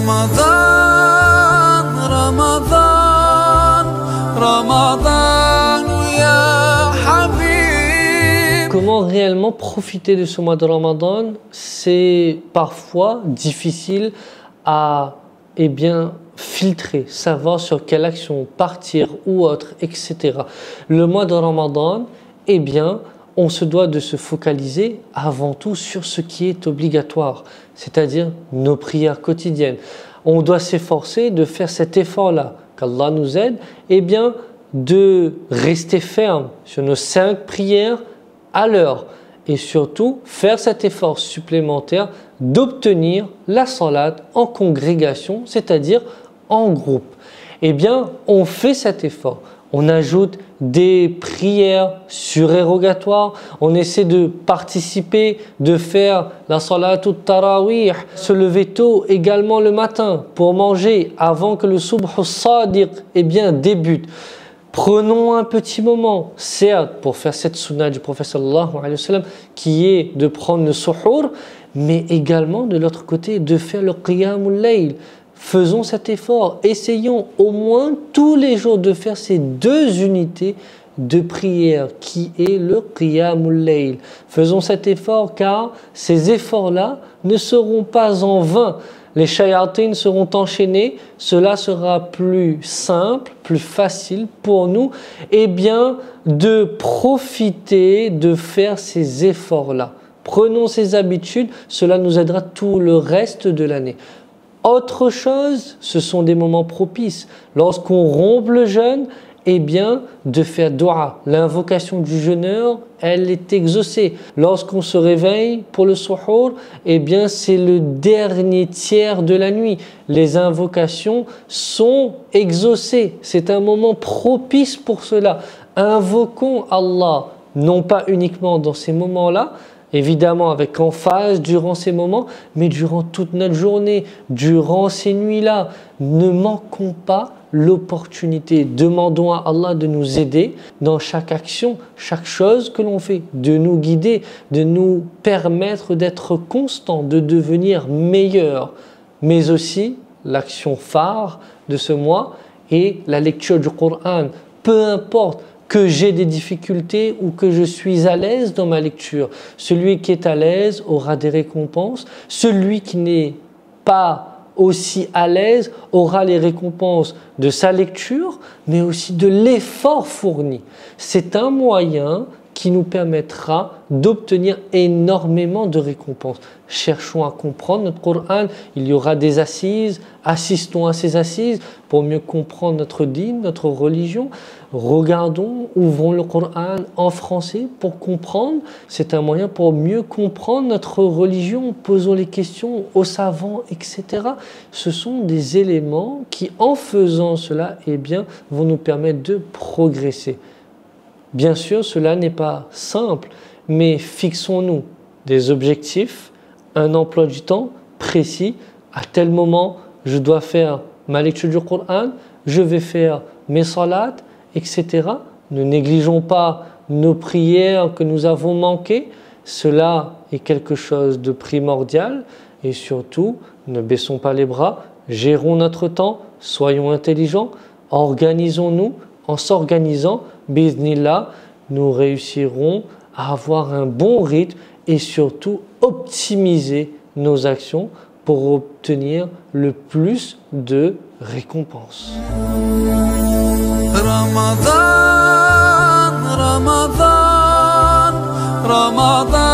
رمضان رمضان رمضان يا حبيب. Comment réellement profiter de ce mois de Ramadan? C'est parfois difficile à filtrer, savoir sur quelle action partir ou autre, etc. Le mois de Ramadan, on se doit de se focaliser avant tout sur ce qui est obligatoire, c'est-à-dire nos prières quotidiennes. On doit s'efforcer de faire cet effort-là, qu'Allah nous aide, de rester ferme sur nos 5 prières à l'heure et surtout faire cet effort supplémentaire d'obtenir la salat en congrégation, c'est-à-dire en groupe. On fait cet effort. On ajoute des prières surérogatoires, on essaie de participer, de faire la salat ou tarawih, se lever tôt également le matin pour manger avant que le subh sadiq débute. Prenons un petit moment, certes, pour faire cette sunna du prophète sallallahu alayhi wa sallam, qui est de prendre le suhour, mais également de l'autre côté de faire le qiyamul layl. Faisons cet effort, essayons au moins tous les jours de faire ces 2 unités de prière qui est le qiyamul layl. Faisons cet effort car ces efforts-là ne seront pas en vain. Les shayatines seront enchaînés, cela sera plus simple, plus facile pour nous de profiter de faire ces efforts-là. Prenons ces habitudes, cela nous aidera tout le reste de l'année. Autre chose, ce sont des moments propices. Lorsqu'on rompt le jeûne, de faire dua. L'invocation du jeûneur, elle est exaucée. Lorsqu'on se réveille pour le suhour, c'est le dernier tiers de la nuit. Les invocations sont exaucées. C'est un moment propice pour cela. Invoquons Allah, non pas uniquement dans ces moments-là, évidemment avec emphase durant ces moments, mais durant toute notre journée, durant ces nuits-là. Ne manquons pas l'opportunité. Demandons à Allah de nous aider dans chaque action, chaque chose que l'on fait, de nous guider, de nous permettre d'être constants, de devenir meilleurs. Mais aussi, l'action phare de ce mois est la lecture du Coran. Peu importe que j'ai des difficultés ou que je suis à l'aise dans ma lecture. Celui qui est à l'aise aura des récompenses. Celui qui n'est pas aussi à l'aise aura les récompenses de sa lecture, mais aussi de l'effort fourni. C'est un moyen qui nous permettra d'obtenir énormément de récompenses. Cherchons à comprendre notre Coran, il y aura des assises, assistons à ces assises pour mieux comprendre notre dîn, notre religion. Regardons, ouvrons le Coran en français pour comprendre. C'est un moyen pour mieux comprendre notre religion. Posons les questions aux savants, etc. Ce sont des éléments qui, en faisant cela, vont nous permettre de progresser. Bien sûr, cela n'est pas simple, mais fixons-nous des objectifs, un emploi du temps précis. À tel moment, je dois faire ma lecture du Coran, je vais faire mes salats, etc. Ne négligeons pas nos prières que nous avons manquées. Cela est quelque chose de primordial. Et surtout, ne baissons pas les bras, gérons notre temps, soyons intelligents, organisons-nous. En s'organisant, bi'idhnillah, nous réussirons à avoir un bon rythme et surtout optimiser nos actions pour obtenir le plus de récompenses. Ramadan, Ramadan, Ramadan.